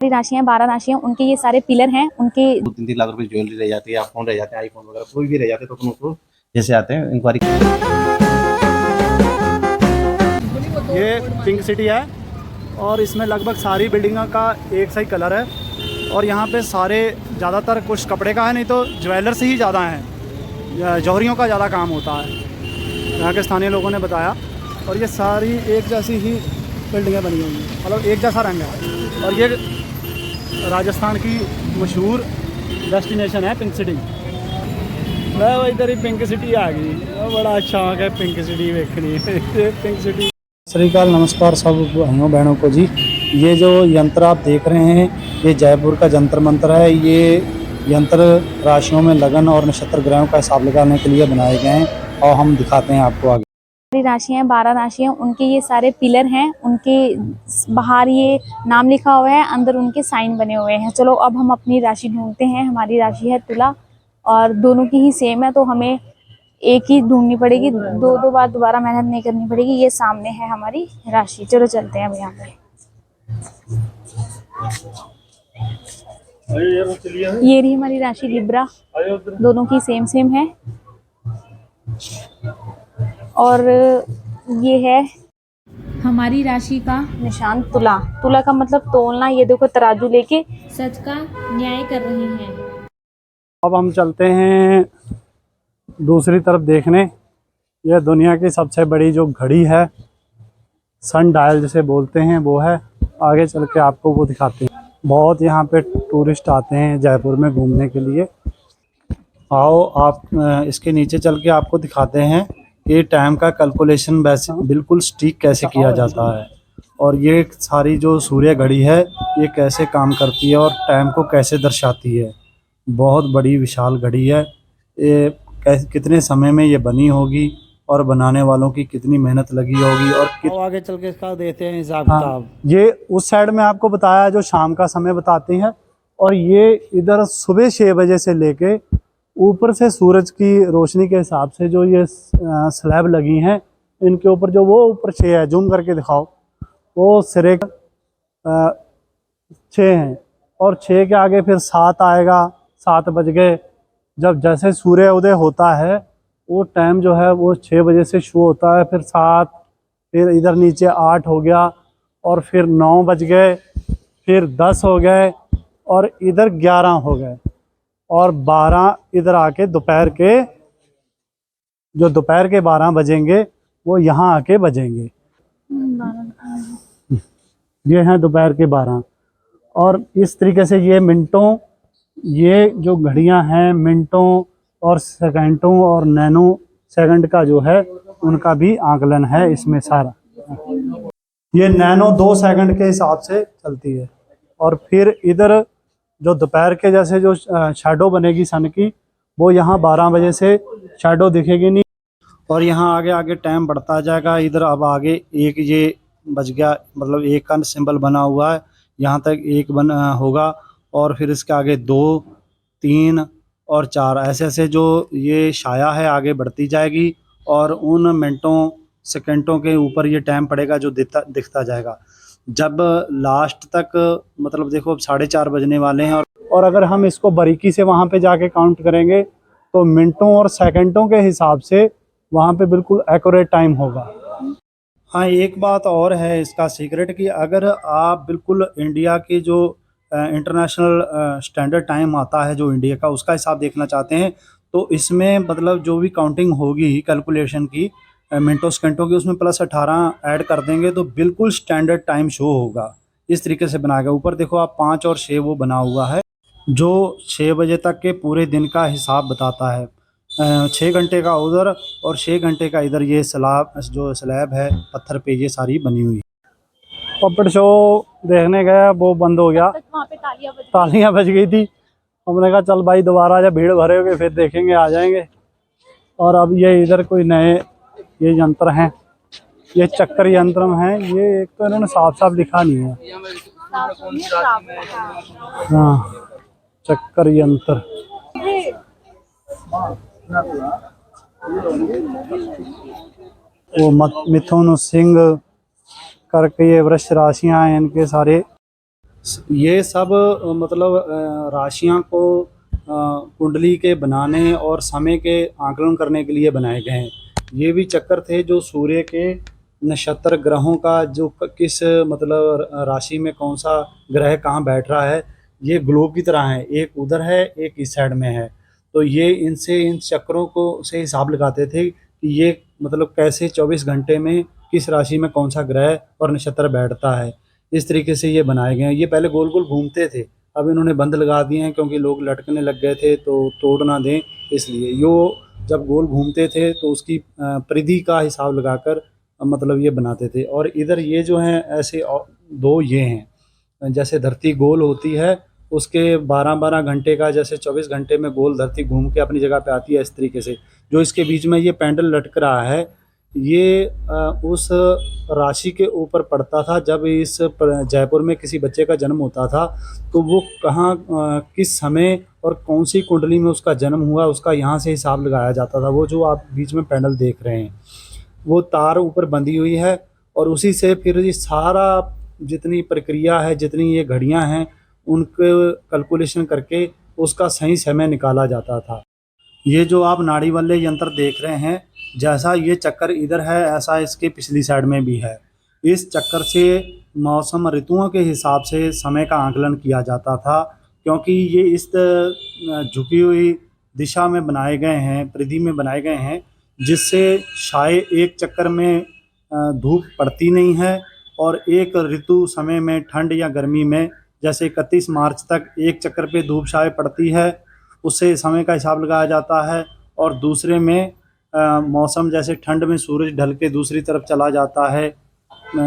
राशियां 12 राशियां, उनके ये सारे पिलर हैं। उनके 2-3 लाख रुपए ज्वेलरी रह जाती है, आप फोन रह जाते हैं, आईफोन वगैरह कोई भी रह जाते हैं, तो अपन उसको जैसे आते हैं इंक्वायरी। ये पिंक सिटी है और इसमें लगभग सारी बिल्डिंगों का एक सा ही कलर है और यहाँ पे सारे ज़्यादातर कुछ कपड़े का है, नहीं तो ज्वेलर्स ही ज़्यादा हैं, जौहरियों का ज़्यादा काम होता है, यहाँ के स्थानीय लोगों ने बताया। और ये सारी एक जैसी ही बिल्डिंगें बनी हुई हैं, मतलब एक जैसा रंग है। और ये राजस्थान की मशहूर डेस्टिनेशन है पिंक सिटी। मैं वो इधर ही पिंक सिटी आ गई, बड़ा अच्छा है पिंक सिटी देखनी पिंक सिटी। श्रीकाल, नमस्कार सब भाइयों बहनों को जी। ये जो यंत्र आप देख रहे हैं, ये जयपुर का जंतर मंतर है। ये यंत्र राशियों में लगन और नक्षत्र ग्रहों का हिसाब लगाने के लिए बनाए गए हैं और हम दिखाते हैं आपको आगे। राशियां 12 राशियां, उनके ये सारे पिलर हैं। उनके बाहर ये नाम लिखा हुआ है, अंदर उनके साइन बने हुए हैं। चलो अब हम अपनी राशि ढूंढते हैं। हमारी राशि है तुला और दोनों की ही सेम है, तो हमें एक ही ढूंढनी पड़ेगी, दो बार दोबारा मेहनत नहीं करनी पड़ेगी। ये सामने है हमारी राशि। चलो चलते हैं अब यहाँ पे। ये रही हमारी राशि लिब्रा, दोनों की सेम है। और ये है हमारी राशि का निशान तुला। तुला का मतलब तोलना। ये देखो तराजू लेके सच का न्याय कर रहे हैं। अब हम चलते हैं दूसरी तरफ देखने। यह दुनिया की सबसे बड़ी जो घड़ी है, सन डायल जिसे बोलते हैं, वो है। आगे चल के आपको वो दिखाते हैं। बहुत यहाँ पे टूरिस्ट आते हैं जयपुर में घूमने के लिए। आओ आप इसके नीचे चल के आपको दिखाते हैं ये टाइम का कैलकुलेशन वैसे बिल्कुल स्टिक कैसे किया जाता है, और ये सारी जो सूर्य घड़ी है ये कैसे काम करती है और टाइम को कैसे दर्शाती है। बहुत बड़ी विशाल घड़ी है। ये कितने समय में ये बनी होगी और बनाने वालों की कितनी मेहनत लगी होगी और आगे चल के इसका देते हैं हिसाब किताब। ये उस साइड में आपको बताया जो शाम का समय बताते हैं, और ये इधर सुबह 6 बजे से लेके ऊपर से सूरज की रोशनी के हिसाब से जो ये स्लैब लगी हैं, इनके ऊपर जो वो ऊपर 6 है, जूम करके दिखाओ, वो सिरे 6 हैं और 6 के आगे फिर 7 आएगा। 7 बज गए। जब जैसे सूर्य उदय होता है वो टाइम जो है वो 6 बजे से शुरू होता है, फिर 7, फिर इधर नीचे 8 हो गया और फिर 9 बज गए, फिर 10 हो गए और इधर 11 हो गए और 12 इधर आके दोपहर के 12 बजेंगे वो यहाँ आके बजेंगे। ये हैं दोपहर के 12। और इस तरीके से ये मिनटों, ये जो घड़ियां हैं मिनटों और सेकंडों और नैनो सेकंड का जो है उनका भी आकलन है इसमें सारा। ये नैनो 2 सेकंड के हिसाब से चलती है। और फिर इधर जो दोपहर के जैसे जो शैडो बनेगी सन की, वो यहाँ 12 बजे से शैडो दिखेगी नहीं और यहाँ आगे आगे टाइम बढ़ता जाएगा। इधर अब आगे 1 ये बज गया, मतलब 1 का सिंबल बना हुआ है, यहाँ तक 1 होगा और फिर इसके आगे 2, 3 और 4 ऐसे ऐसे जो ये छाया है आगे बढ़ती जाएगी और उन मिनटों सेकंडों के ऊपर ये टाइम पड़ेगा जो दिखता जाएगा। जब लास्ट तक मतलब देखो अब 4:30 बजने वाले हैं और अगर हम इसको बारीकी से वहाँ पे जाके काउंट करेंगे तो मिनटों और सेकंडों के हिसाब से वहाँ पे बिल्कुल एक्यूरेट टाइम होगा। हाँ, एक बात और है इसका सीक्रेट कि अगर आप बिल्कुल इंडिया की जो इंटरनेशनल स्टैंडर्ड टाइम आता है जो इंडिया का, उसका हिसाब देखना चाहते हैं तो इसमें मतलब जो भी काउंटिंग होगी कैलकुलेशन की मिनटों सेकंडों की, उसमें +18 ऐड कर देंगे तो बिल्कुल स्टैंडर्ड टाइम शो होगा। इस तरीके से बनाएगा। ऊपर देखो आप 5 और 6 वो बना हुआ है जो 6 बजे तक के पूरे दिन का हिसाब बताता है। 6 घंटे का उधर और 6 घंटे का इधर। ये स्लैब है पत्थर पे ये सारी बनी हुई। पपड़ शो देखने गया, वो बंद हो गया, वहाँ पे तालियां बज गई थी। हमने कहा चल भाई दोबारा जब भीड़ भरे होगे फिर देखेंगे, आ जाएंगे। और अब ये इधर कोई नए ये यंत्र हैं, ये चक्कर यंत्र हैं। ये एक तो इन्होंने साफ साफ लिखा नहीं है। हाँ, चक्कर यंत्र। वो मिथुन सिंह करके ये वृक्ष राशियां हैं इनके सारे। ये सब मतलब राशियां को कुंडली के बनाने और समय के आकलन करने के लिए बनाए गए हैं। ये भी चक्कर थे जो सूर्य के नक्षत्र ग्रहों का जो किस मतलब राशि में कौन सा ग्रह कहाँ बैठ रहा है, ये ग्लोब की तरह है, एक उधर है एक इस साइड में है। तो ये इनसे इन चक्रों को से हिसाब लगाते थे कि ये मतलब कैसे 24 घंटे में किस राशि में कौन सा ग्रह और नक्षत्र बैठता है। इस तरीके से ये बनाए गए हैं। ये पहले गोल गोल घूमते थे, अब इन्होंने बंद लगा दिए हैं क्योंकि लोग लटकने लग गए थे तो तोड़ ना दें इसलिए। यो जब गोल घूमते थे तो उसकी परिधि का हिसाब लगाकर मतलब ये बनाते थे। और इधर ये जो हैं ऐसे दो ये हैं, जैसे धरती गोल होती है उसके 12-12 घंटे का, जैसे 24 घंटे में गोल धरती घूम के अपनी जगह पे आती है, इस तरीके से जो इसके बीच में ये पेंडल लटक रहा है ये उस राशि के ऊपर पड़ता था। जब इस जयपुर में किसी बच्चे का जन्म होता था तो वो कहाँ किस समय और कौन सी कुंडली में उसका जन्म हुआ उसका यहाँ से हिसाब लगाया जाता था। वो जो आप बीच में पैनल देख रहे हैं वो तार ऊपर बंधी हुई है और उसी से फिर ये सारा जितनी प्रक्रिया है, जितनी ये घड़ियां हैं, उनके कैलकुलेशन करके उसका सही समय निकाला जाता था। ये जो आप नाड़ी वाले यंत्र देख रहे हैं, जैसा ये चक्कर इधर है ऐसा इसके पिछली साइड में भी है। इस चक्कर से मौसम ऋतुओं के हिसाब से समय का आकलन किया जाता था, क्योंकि ये इस झुकी हुई दिशा में बनाए गए हैं, परिधि में बनाए गए हैं, जिससे शायद एक चक्कर में धूप पड़ती नहीं है और एक ऋतु समय में ठंड या गर्मी में जैसे 31 मार्च तक एक चक्कर पे धूप शायद पड़ती है, उससे समय का हिसाब लगाया जाता है। और दूसरे में मौसम जैसे ठंड में सूरज ढल के दूसरी तरफ चला जाता है,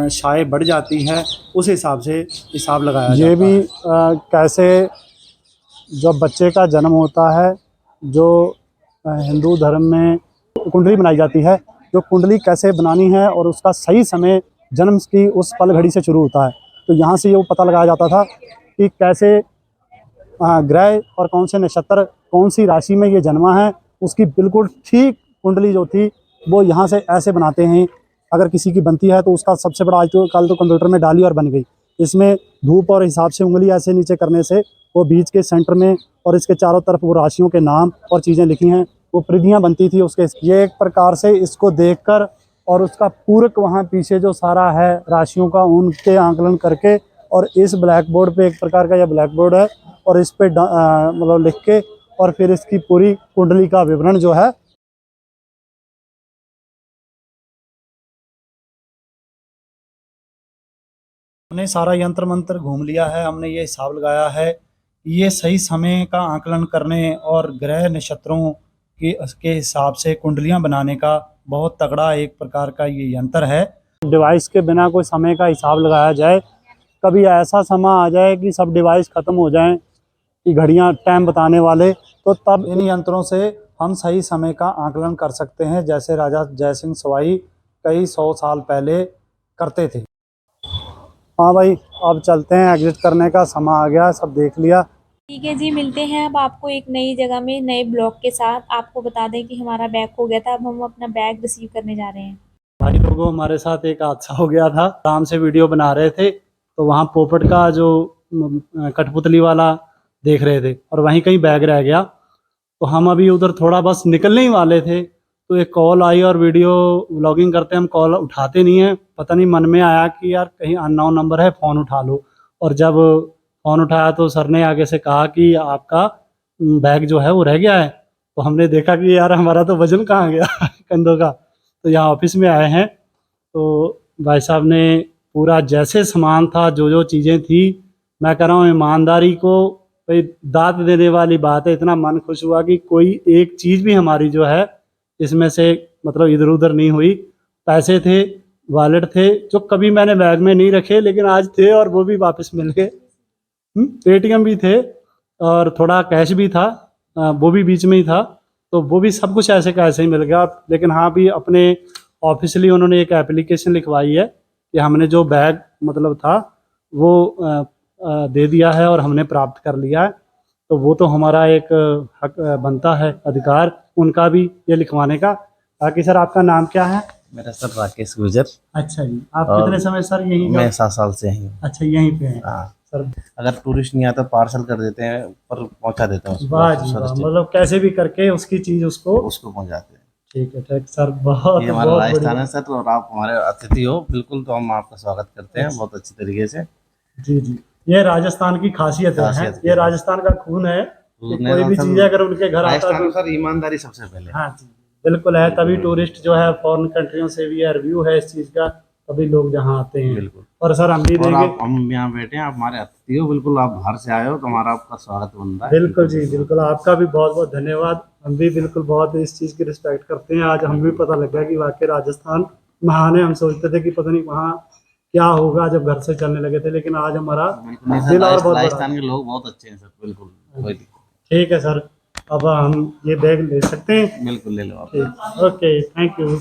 छाए बढ़ जाती है, उस हिसाब से हिसाब लगाया जाता है। ये भी कैसे जब बच्चे का जन्म होता है, जो हिंदू धर्म में कुंडली बनाई जाती है, जो कुंडली कैसे बनानी है और उसका सही समय जन्म की उस पल घड़ी से शुरू होता है। तो यहाँ से ये पता लगाया जाता था कि कैसे ग्रह और कौन से नक्षत्र कौन सी राशि में ये जन्मा है, उसकी बिल्कुल ठीक कुंडली जो थी वो यहाँ से ऐसे बनाते हैं। अगर किसी की बनती है तो उसका सबसे बड़ा आज तो कल तो कंप्यूटर में डाली और बन गई। इसमें धूप और हिसाब से उंगली ऐसे नीचे करने से वो बीच के सेंटर में और इसके चारों तरफ वो राशियों के नाम और चीज़ें लिखी हैं, वो परिधियाँ बनती थी उसके। ये एक प्रकार से इसको देखकर और उसका पूरक वहाँ पीछे जो सारा है राशियों का, उनके आकलन करके, और इस ब्लैक बोर्ड पे एक प्रकार का यह ब्लैक बोर्ड है और इस पे मतलब लिख के और फिर इसकी पूरी कुंडली का विवरण जो है हमने सारा यंत्र मंत्र घूम लिया है। हमने ये हिसाब लगाया है ये सही समय का आकलन करने और ग्रह नक्षत्रों के हिसाब से कुंडलियां बनाने का बहुत तगड़ा एक प्रकार का ये यंत्र है। डिवाइस के बिना कोई समय का हिसाब लगाया जाए, कभी ऐसा समय आ जाए कि सब डिवाइस ख़त्म हो जाएं कि घड़ियां टाइम बताने वाले, तो तब इन यंत्रों से हम सही समय का आकलन कर सकते हैं, जैसे राजा जय सिंह सवाई कई 100 साल पहले करते थे। हाँ भाई, अब चलते हैं, एग्जिट करने का समय आ गया, सब देख लिया। ठीक है जी, मिलते हैं अब आपको एक नई जगह में नए ब्लॉग के साथ। आपको बता दें कि हमारा बैग खो गया था, अब हम अपना बैग रिसीव करने जा रहे हैं। भाई लोगों, हमारे साथ एक हादसा हो गया था। आराम से वीडियो बना रहे थे तो वहाँ पोपट का जो कठपुतली वाला देख रहे थे और वहीं कहीं बैग रह गया। तो हम अभी उधर थोड़ा बस निकलने ही वाले थे तो एक कॉल आई और वीडियो व्लॉगिंग करते हम कॉल उठाते नहीं हैं। पता नहीं मन में आया कि यार कहीं अननोन नंबर है, फ़ोन उठा लो। और जब फ़ोन उठाया तो सर ने आगे से कहा कि आपका बैग जो है वो रह गया है। तो हमने देखा कि यार हमारा तो वजन कहाँ गया कंधों का। तो यहाँ ऑफिस में आए हैं तो भाई साहब ने पूरा जैसे सामान था, जो जो चीज़ें थी, मैं कह रहा हूँ ईमानदारी को भाई दाद देने वाली बात है। इतना मन खुश हुआ कि कोई एक चीज़ भी हमारी जो है इसमें से मतलब इधर उधर नहीं हुई। पैसे थे, वॉलेट थे, जो कभी मैंने बैग में नहीं रखे लेकिन आज थे और वो भी वापस मिल गए। पेटीएम भी थे और थोड़ा कैश भी था, वो भी बीच में ही था। तो वो भी सब कुछ ऐसे का ऐसे ही मिल गया। लेकिन हाँ, भी अपने ऑफिशियली उन्होंने एक एप्लीकेशन लिखवाई है कि हमने जो बैग मतलब था वो दे दिया है और हमने प्राप्त कर लिया है। तो वो तो हमारा एक हक बनता है, अधिकार उनका भी ये लिखवाने का। बाकी सर, आपका नाम क्या है? मेरा सर राकेश गुजर। अच्छा जी, आप कितने समय सर यहीं? मैं 7 साल से यहीं। अच्छा, यहीं पे हैं। हाँ। सर अगर टूरिस्ट नहीं आता पार्सल कर देते हैं, पर पहुंचा देते हैं उसको, वाह जी वाह, सुरक्षित मतलब कैसे भी करके उसकी चीज उसको उसको पहुंचाते हैं। ठीक है ठीक सर, बहुत ये हमारा बहुत राजस्थान बढ़िया। है सर, और आप हमारे अतिथि हो बिल्कुल, तो हम आपका स्वागत करते हैं बहुत अच्छी तरीके से। जी जी, ये राजस्थान की खासियत है, खासियत ये है। राजस्थान का खून है कि नहीं कोई तो भी सर, चीज अगर उनके घर आता है राजस्थान तो में सर ईमानदारी सबसे पहले। हाँ जी बिल्कुल है, तभी टूरिस्ट जो है फॉरेन कंट्रियों से भी रिव्यू है इस चीज का, तभी लोग यहाँ आते हैं। बिल्कुल। और सर हम भी और देंगे, आप, हम यहाँ बैठे हैं, आप हमारे अतिथि हो बिल्कुल, आप बाहर से आए हो तो हमारा आपका स्वागत बन रहा है। बिल्कुल जी बिल्कुल, आपका भी बहुत बहुत धन्यवाद। हम भी बिल्कुल बहुत इस चीज़ की रिस्पेक्ट करते हैं। आज हमें भी पता लगा कि वाकई राजस्थान महान है। हम सोचते थे कि पता नहीं वहाँ क्या होगा जब घर से चलने लगे थे, लेकिन आज हमारा बिल्कुल नहीं सर, दिल और बहुत बड़ा राजस्थान के लोग बहुत अच्छे हैं सर, बिल्कुल कोई दिक्कत ठीक है सर, अब हम ये बैग ले सकते हैं? नहीं। बिल्कुल ले लो आप। ठीक, ओके, थैंक यू।